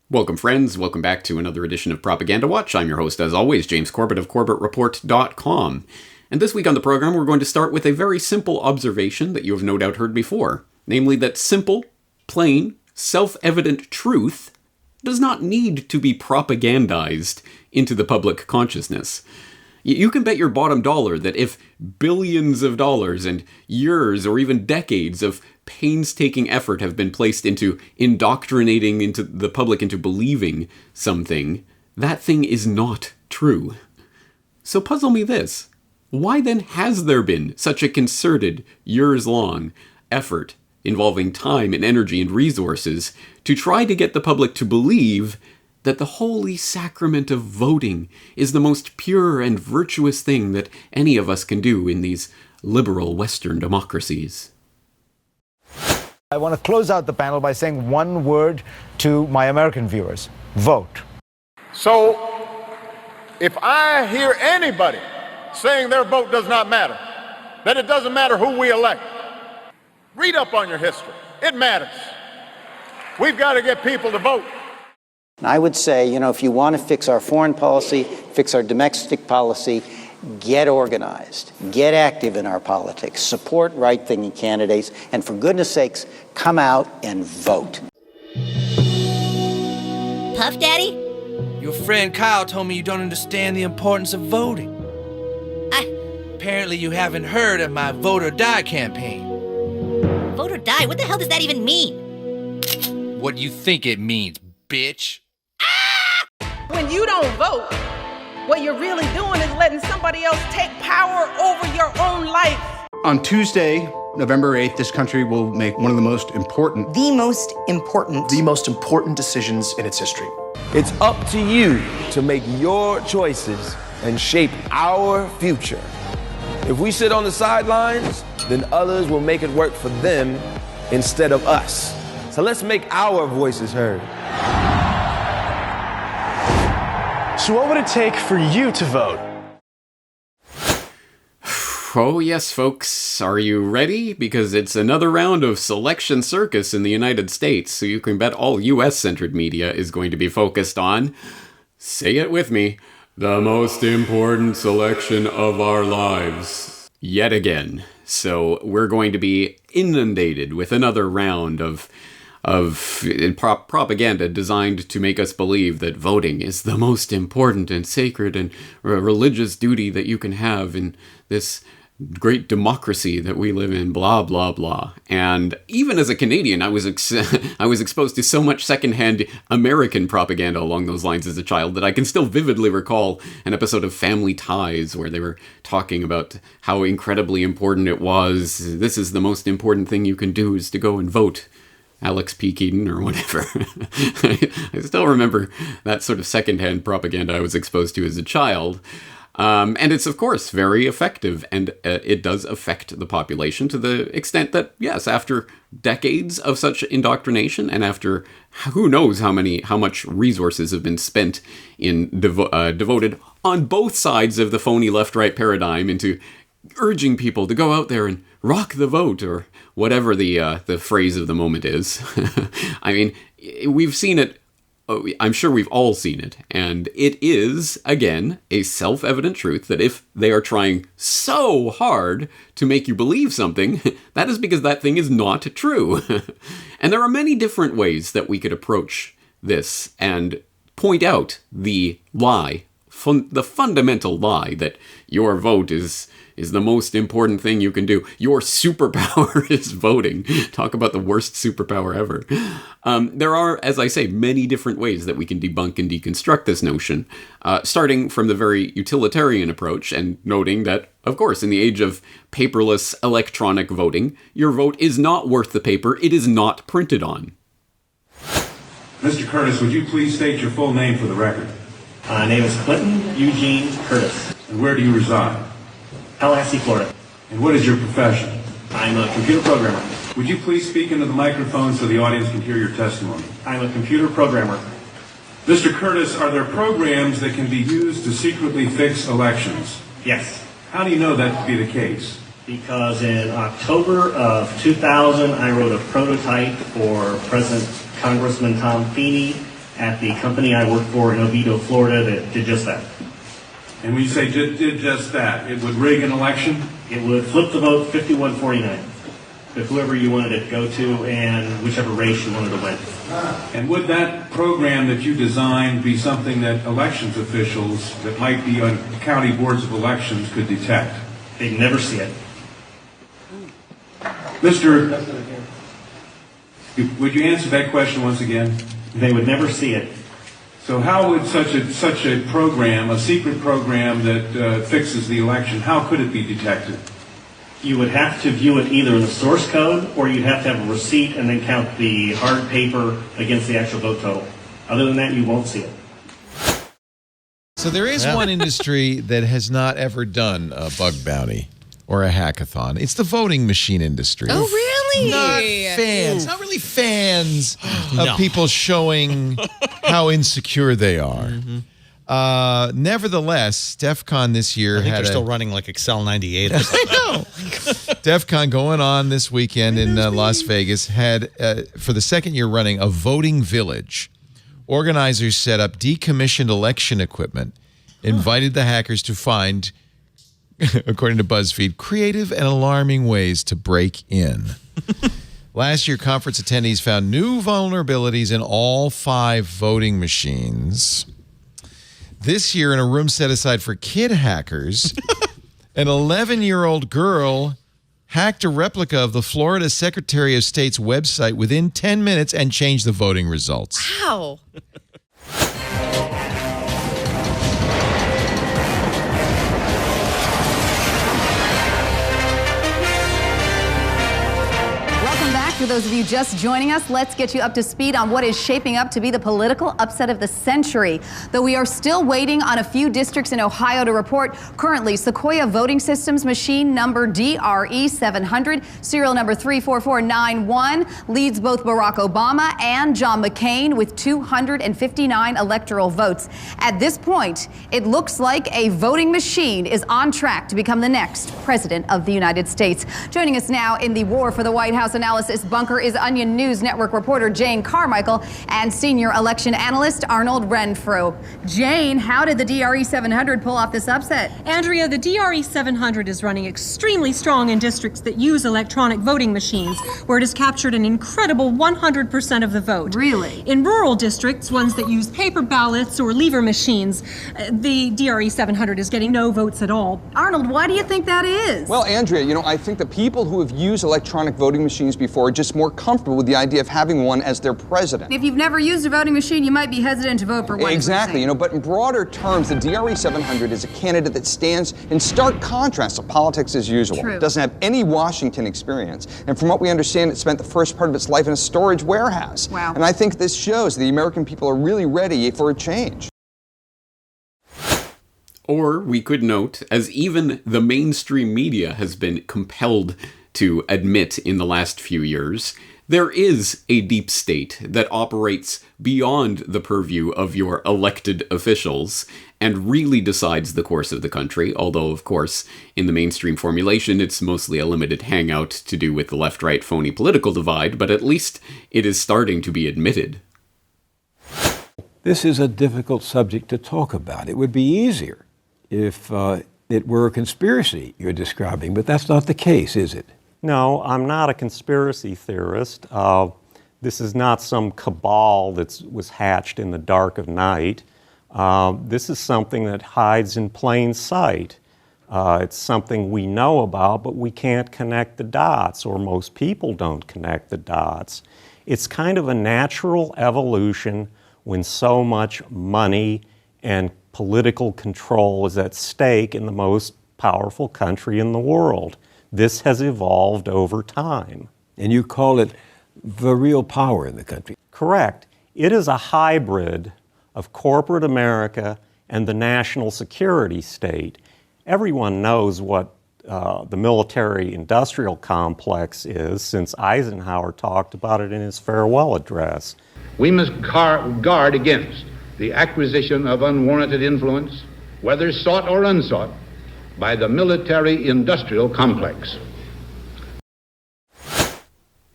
Welcome, friends. Welcome back to another edition of Propaganda Watch. I'm your host, as always, James Corbett of CorbettReport.com. And this week on the program, we're going to start with a very simple observation that you have no doubt heard before. Namely, that simple, plain, self-evident truth does not need to be propagandized into the public consciousness. You can bet your bottom dollar that if billions of dollars and years or even decades of painstaking effort have been placed into indoctrinating into the public into believing something, that thing is not true. So puzzle me this. Why then has there been such a concerted, years-long effort involving time and energy and resources to try to get the public to believe that the holy sacrament of voting is the most pure and virtuous thing that any of us can do in these liberal Western democracies? I want to close out the panel by saying one word to my American viewers. Vote. So, if I hear anybody saying their vote does not matter, that it doesn't matter who we elect, read up on your history. It matters. We've got to get people to vote. I would say, if you want to fix our foreign policy, fix our domestic policy, get organized, get active in our politics, support right-thinking candidates, and for goodness sakes, come out and vote. Puff Daddy? Your friend Kyle told me you don't understand the importance of voting. Apparently you haven't heard of my Vote or Die campaign. Vote or die? What the hell does that even mean? What do you think it means, bitch? When you don't vote, what you're really doing is letting somebody else take power over your own life. On Tuesday, November 8th, this country will make one of the most important decisions in its history. It's up to you to make your choices and shape our future. If we sit on the sidelines, then others will make it work for them instead of us. So let's make our voices heard. So what would it take for you to vote? Oh yes, folks, are you ready? Because it's another round of selection circus in the United States, so you can bet all US-centered media is going to be focused on, say it with me, the most important selection of our lives. Yet again. So we're going to be inundated with another round of propaganda designed to make us believe that voting is the most important and sacred and religious duty that you can have in this great democracy that we live in, blah, blah, blah. And even as a Canadian, I was exposed to so much secondhand American propaganda along those lines as a child that I can still vividly recall an episode of Family Ties where they were talking about how incredibly important it was. This is the most important thing you can do is to go and vote. Alex P. Keaton or whatever. I still remember that sort of secondhand propaganda I was exposed to as a child. And it's, of course, very effective, and it does affect the population to the extent that, yes, after decades of such indoctrination, and after who knows how much resources have been spent in devoted on both sides of the phony left-right paradigm into urging people to go out there and rock the vote, or whatever the phrase of the moment is. I mean, we've seen it. I'm sure we've all seen it, and it is, again, a self-evident truth that if they are trying so hard to make you believe something, that is because that thing is not true. And there are many different ways that we could approach this and point out the lie, the fundamental lie that your vote is the most important thing you can do. Your superpower is voting. Talk about the worst superpower ever. There are, as I say, many different ways that we can debunk and deconstruct this notion, starting from the very utilitarian approach and noting that, of course, in the age of paperless electronic voting, your vote is not worth the paper it is not printed on. Mr. Curtis, would you please state your full name for the record? My name is Clinton Eugene Curtis. And where do you reside? Tallahassee, Florida. And what is your profession? I'm a computer programmer. Would you please speak into the microphone so the audience can hear your testimony? I'm a computer programmer. Mr. Curtis, are there programs that can be used to secretly fix elections? Yes. How do you know that to be the case? Because in October of 2000, I wrote a prototype for President Congressman Tom Feeney at the company I work for in Oviedo, Florida, that did just that. And when you say did just that, it would rig an election? It would flip the vote 51-49. But whoever you wanted it to go to and whichever race you wanted to win. And would that program that you designed be something that elections officials that might be on county boards of elections could detect? They'd never see it. Mr. Would you answer that question once again? They would never see it. So how would such a program, a secret program that fixes the election, how could it be detected? You would have to view it either in the source code, or you'd have to have a receipt and then count the hard paper against the actual vote total. Other than that, you won't see it. So there is one industry that has not ever done a bug bounty or a hackathon. It's the voting machine industry. Oh, really? Not fans. Not really fans of people showing how insecure they are. Nevertheless, DEF CON this year they're still running like Excel 98 or something. I know. DEF CON going on this weekend in Las Vegas had, for the second year running, a voting village. Organizers set up decommissioned election equipment, invited the hackers to find, according to BuzzFeed, creative and alarming ways to break in. Last year, conference attendees found new vulnerabilities in all 5 voting machines. This year, in a room set aside for kid hackers, an 11-year-old girl hacked a replica of the Florida Secretary of State's website within 10 minutes and changed the voting results. Wow. For those of you just joining us, let's get you up to speed on what is shaping up to be the political upset of the century. Though we are still waiting on a few districts in Ohio to report, currently Sequoia Voting Systems machine number DRE 700, serial number 34491, leads both Barack Obama and John McCain with 259 electoral votes. At this point, it looks like a voting machine is on track to become the next president of the United States. Joining us now in the War for the White House analysis bunker is Onion News Network reporter Jane Carmichael and senior election analyst Arnold Renfro. Jane, how did the DRE 700 pull off this upset? Andrea, the DRE 700 is running extremely strong in districts that use electronic voting machines, where it has captured an incredible 100% of the vote. Really? In rural districts, ones that use paper ballots or lever machines, the DRE 700 is getting no votes at all. Arnold, why do you think that is? Well, Andrea, I think the people who have used electronic voting machines before are just more comfortable with the idea of having one as their president. If you've never used a voting machine, you might be hesitant to vote for one. Exactly, but in broader terms, the DRE 700 is a candidate that stands in stark contrast to politics as usual. True. It doesn't have any Washington experience. And from what we understand, it spent the first part of its life in a storage warehouse. Wow. And I think this shows the American people are really ready for a change. Or we could note, as even the mainstream media has been compelled to admit in the last few years, there is a deep state that operates beyond the purview of your elected officials and really decides the course of the country, although, of course, in the mainstream formulation, it's mostly a limited hangout to do with the left-right phony political divide, but at least it is starting to be admitted. This is a difficult subject to talk about. It would be easier if it were a conspiracy you're describing, but that's not the case, is it? No, I'm not a conspiracy theorist. This is not some cabal that was hatched in the dark of night. This is something that hides in plain sight. It's something we know about, but we can't connect the dots, or most people don't connect the dots. It's kind of a natural evolution when so much money and political control is at stake in the most powerful country in the world. This has evolved over time. And you call it the real power in the country? Correct. It is a hybrid of corporate America and the national security state. Everyone knows what the military-industrial complex is, since Eisenhower talked about it in his farewell address. We must guard against the acquisition of unwarranted influence, whether sought or unsought, by the military-industrial complex.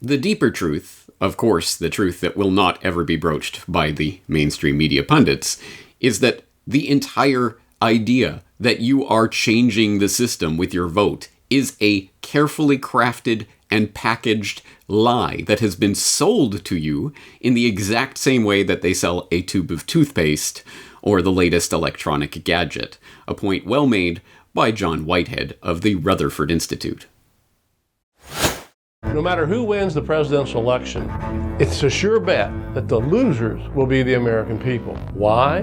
The deeper truth, of course, the truth that will not ever be broached by the mainstream media pundits is that the entire idea that you are changing the system with your vote is a carefully crafted and packaged lie that has been sold to you in the exact same way that they sell a tube of toothpaste or the latest electronic gadget, a point well made by John Whitehead of the Rutherford Institute. No matter who wins the presidential election, it's a sure bet that the losers will be the American people. Why?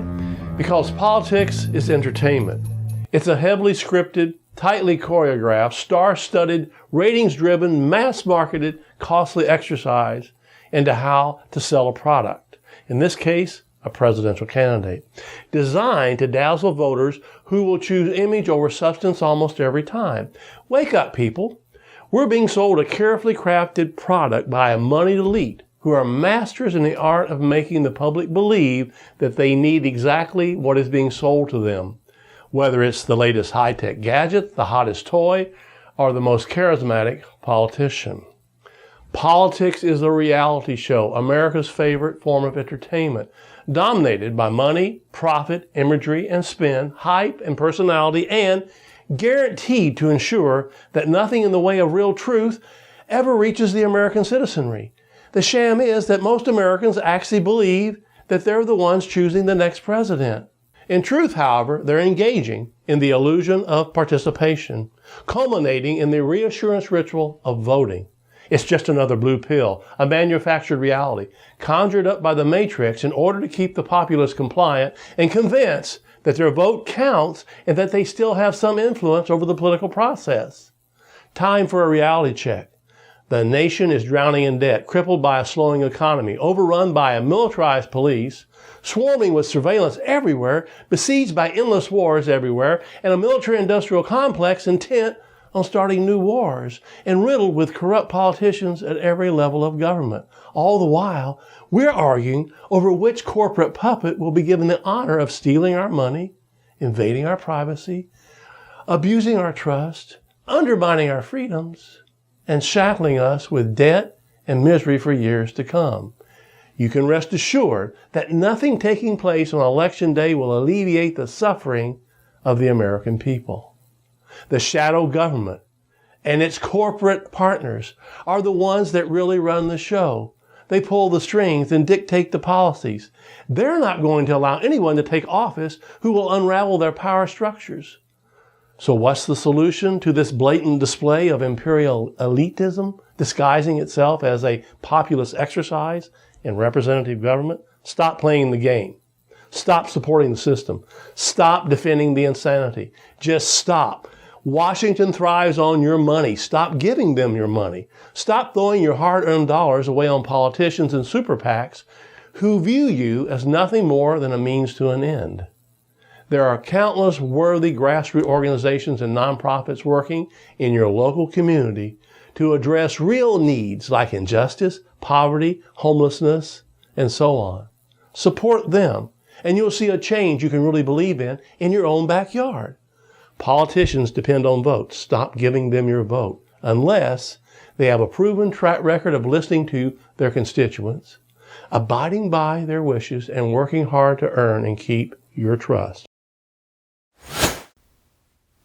Because politics is entertainment. It's a heavily scripted, tightly choreographed, star-studded, ratings-driven, mass-marketed, costly exercise into how to sell a product. In this case, a presidential candidate, designed to dazzle voters who will choose image over substance almost every time. Wake up, people. We're being sold a carefully crafted product by a moneyed elite who are masters in the art of making the public believe that they need exactly what is being sold to them, whether it's the latest high-tech gadget, the hottest toy, or the most charismatic politician. Politics is a reality show, America's favorite form of entertainment, dominated by money, profit, imagery, and spin, hype, and personality, and guaranteed to ensure that nothing in the way of real truth ever reaches the American citizenry. The sham is that most Americans actually believe that they're the ones choosing the next president. In truth, however, they're engaging in the illusion of participation, culminating in the reassurance ritual of voting. It's just another blue pill, a manufactured reality, conjured up by the Matrix in order to keep the populace compliant and convinced that their vote counts and that they still have some influence over the political process. Time for a reality check. The nation is drowning in debt, crippled by a slowing economy, overrun by a militarized police, swarming with surveillance everywhere, besieged by endless wars everywhere, and a military-industrial complex intent on starting new wars, and riddled with corrupt politicians at every level of government. All the while, we're arguing over which corporate puppet will be given the honor of stealing our money, invading our privacy, abusing our trust, undermining our freedoms, and shackling us with debt and misery for years to come. You can rest assured that nothing taking place on Election Day will alleviate the suffering of the American people. The shadow government and its corporate partners are the ones that really run the show. They pull the strings and dictate the policies. They're not going to allow anyone to take office who will unravel their power structures. So what's the solution to this blatant display of imperial elitism disguising itself as a populist exercise in representative government? Stop playing the game. Stop supporting the system. Stop defending the insanity. Just stop. Washington thrives on your money. Stop giving them your money. Stop throwing your hard-earned dollars away on politicians and super PACs who view you as nothing more than a means to an end. There are countless worthy grassroots organizations and nonprofits working in your local community to address real needs like injustice, poverty, homelessness, and so on. Support them, and you'll see a change you can really believe in your own backyard. Politicians depend on votes. Stop giving them your vote unless they have a proven track record of listening to their constituents, abiding by their wishes, and working hard to earn and keep your trust.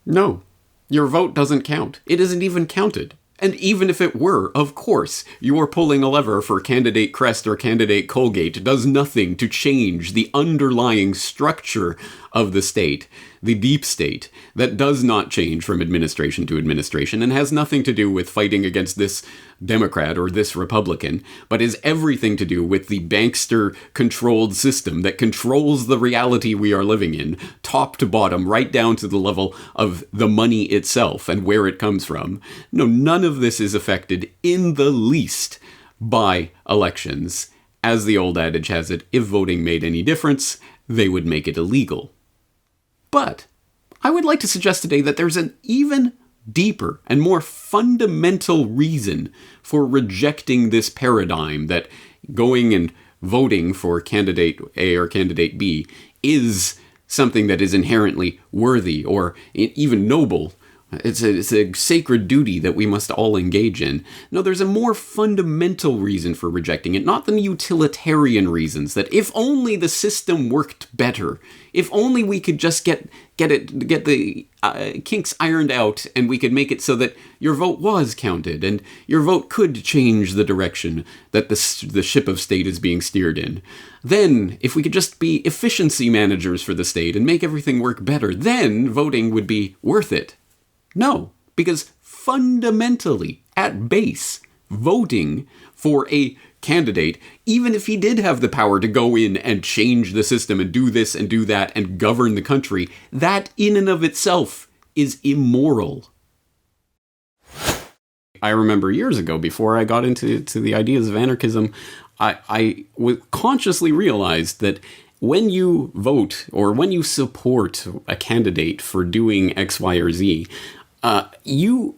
No, your vote doesn't count. It isn't even counted. And even if it were, of course, your pulling a lever for candidate Crest or candidate Colgate does nothing to change the underlying structure of the state, the deep state, that does not change from administration to administration and has nothing to do with fighting against this Democrat or this Republican, but is everything to do with the bankster-controlled system that controls the reality we are living in, top to bottom, right down to the level of the money itself and where it comes from. No, none of this is affected in the least by elections. As the old adage has it, if voting made any difference, they would make it illegal. But I would like to suggest today that there's an even deeper and more fundamental reason for rejecting this paradigm that going and voting for candidate A or candidate B is something that is inherently worthy or even noble It's a sacred duty that we must all engage in. No, there's a more fundamental reason for rejecting it, not the utilitarian reasons that if only the system worked better, if only we could just get the kinks ironed out and we could make it so that your vote was counted and your vote could change the direction that the ship of state is being steered in. Then, if we could just be efficiency managers for the state and make everything work better, then voting would be worth it. No, because fundamentally, at base, voting for a candidate, even if he did have the power to go in and change the system and do this and do that and govern the country, that in and of itself is immoral. I remember years ago, before I got into the ideas of anarchism, I consciously realized that when you vote or when you support a candidate for doing X, Y, or Z, you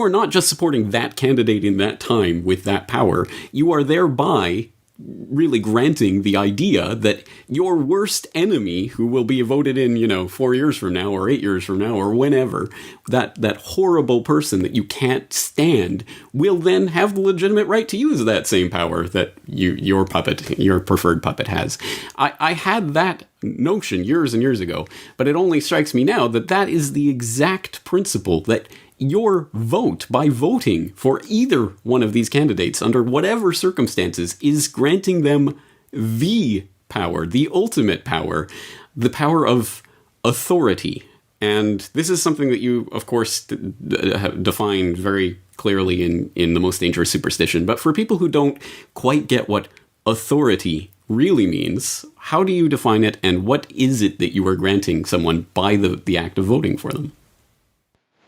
are not just supporting that candidate in that time with that power. You are thereby really granting the idea that your worst enemy, who will be voted in, 4 years from now or 8 years from now or whenever, that horrible person that you can't stand will then have the legitimate right to use that same power that your preferred puppet has. I had that notion years and years ago, but it only strikes me now that is the exact principle that your vote, by voting for either one of these candidates under whatever circumstances, is granting them the power, the ultimate power, the power of authority. And this is something that you, of course, define very clearly in The Most Dangerous Superstition. But for people who don't quite get what authority really means, how do you define it, and what is it that you are granting someone by the act of voting for them?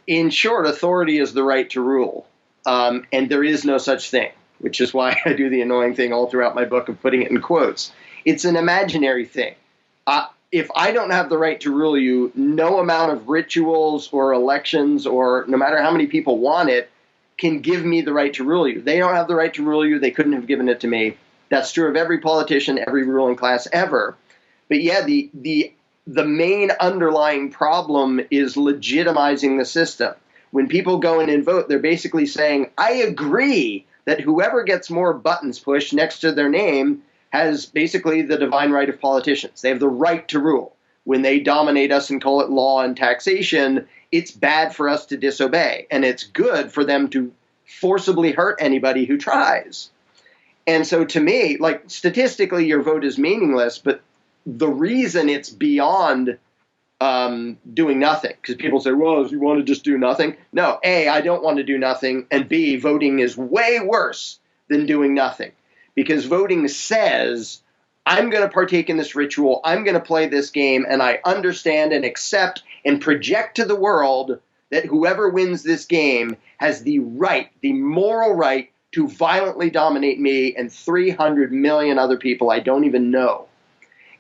In short, authority is the right to rule, and there is no such thing, which is why I do the annoying thing all throughout my book of putting it in quotes. It's an imaginary thing. If I don't have the right to rule you, no amount of rituals or elections, or no matter how many people want it, can give me the right to rule you. They don't have the right to rule you. They couldn't have given it to me. That's true of every politician, every ruling class ever. But yeah, the main underlying problem is legitimizing the system. When people go in and vote, they're basically saying, I agree that whoever gets more buttons pushed next to their name has basically the divine right of politicians. They have the right to rule. When they dominate us and call it law and taxation, it's bad for us to disobey. And it's good for them to forcibly hurt anybody who tries. And so to me, like, statistically, your vote is meaningless, but the reason it's beyond doing nothing, because people say, well, if you want to just do nothing. No, A, I don't want to do nothing, and B, voting is way worse than doing nothing, because voting says, I'm going to partake in this ritual, I'm going to play this game, and I understand and accept and project to the world that whoever wins this game has the right, the moral right, to violently dominate me and 300 million other people I don't even know.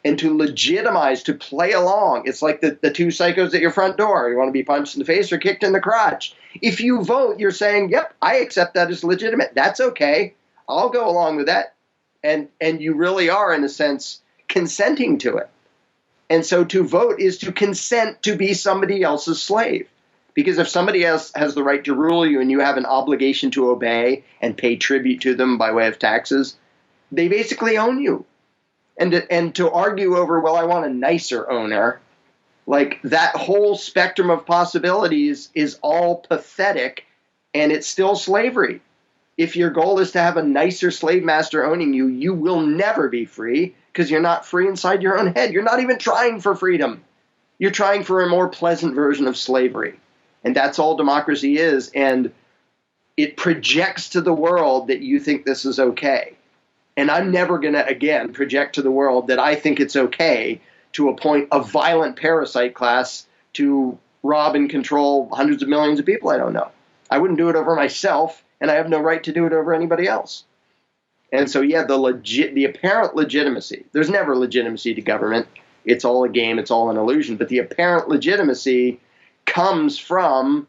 And to legitimize, to play along. It's like the two psychos at your front door. You want to be punched in the face or kicked in the crotch. If you vote, you're saying, yep, I accept that as legitimate. That's okay. I'll go along with that. And you really are, in a sense, consenting to it. And so to vote is to consent to be somebody else's slave. Because if somebody else has the right to rule you and you have an obligation to obey and pay tribute to them by way of taxes, they basically own you. And to argue over, well, I want a nicer owner, like that whole spectrum of possibilities is all pathetic, and it's still slavery. If your goal is to have a nicer slave master owning you, you will never be free, because you're not free inside your own head. You're not even trying for freedom. You're trying for a more pleasant version of slavery. And that's all democracy is. And it projects to the world that you think this is okay. And I'm never going to, again, project to the world that I think it's okay to appoint a violent parasite class to rob and control hundreds of millions of people I don't know. I wouldn't do it over myself, and I have no right to do it over anybody else. And so, yeah, the apparent legitimacy, there's never legitimacy to government. It's all a game. It's all an illusion. But the apparent legitimacy comes from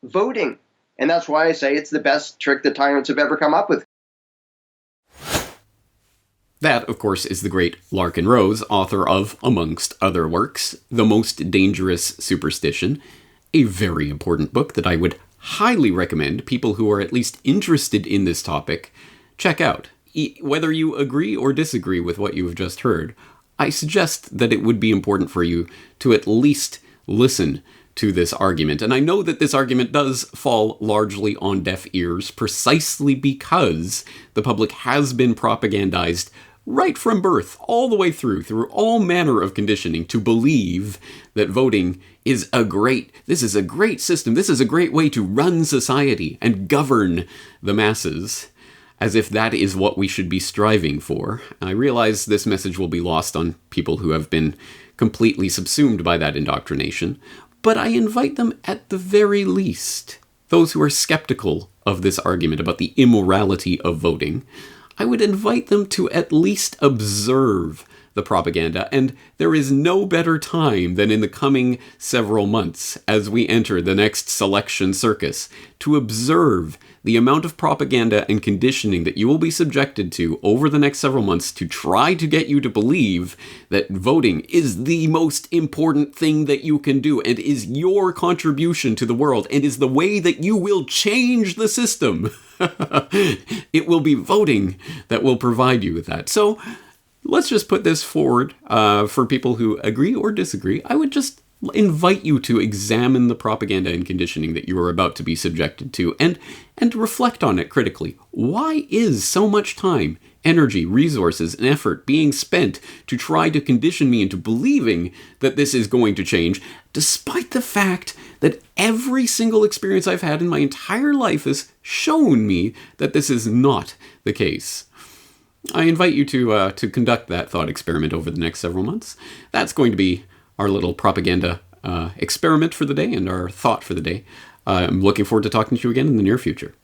voting. And that's why I say it's the best trick the tyrants have ever come up with. That, of course, is the great Larkin Rose, author of, amongst other works, The Most Dangerous Superstition, a very important book that I would highly recommend people who are at least interested in this topic check out. Whether you agree or disagree with what you have just heard, I suggest that it would be important for you to at least listen to this argument. And I know that this argument does fall largely on deaf ears precisely because the public has been propagandized right from birth, all the way through all manner of conditioning to believe that voting is this is a great system, this is a great way to run society and govern the masses, as if that is what we should be striving for. I realize this message will be lost on people who have been completely subsumed by that indoctrination, but I invite them at the very least, those who are skeptical of this argument about the immorality of voting, I would invite them to at least observe the propaganda, and there is no better time than in the coming several months as we enter the next selection circus to observe the amount of propaganda and conditioning that you will be subjected to over the next several months to try to get you to believe that voting is the most important thing that you can do and is your contribution to the world and is the way that you will change the system. It will be voting that will provide you with that. So let's just put this forward for people who agree or disagree. I would just invite you to examine the propaganda and conditioning that you are about to be subjected to and reflect on it critically. Why is so much time, energy, resources, and effort being spent to try to condition me into believing that this is going to change, despite the fact that every single experience I've had in my entire life has shown me that this is not the case? I invite you to conduct that thought experiment over the next several months. That's going to be our little propaganda experiment for the day and our thought for the day. I'm looking forward to talking to you again in the near future.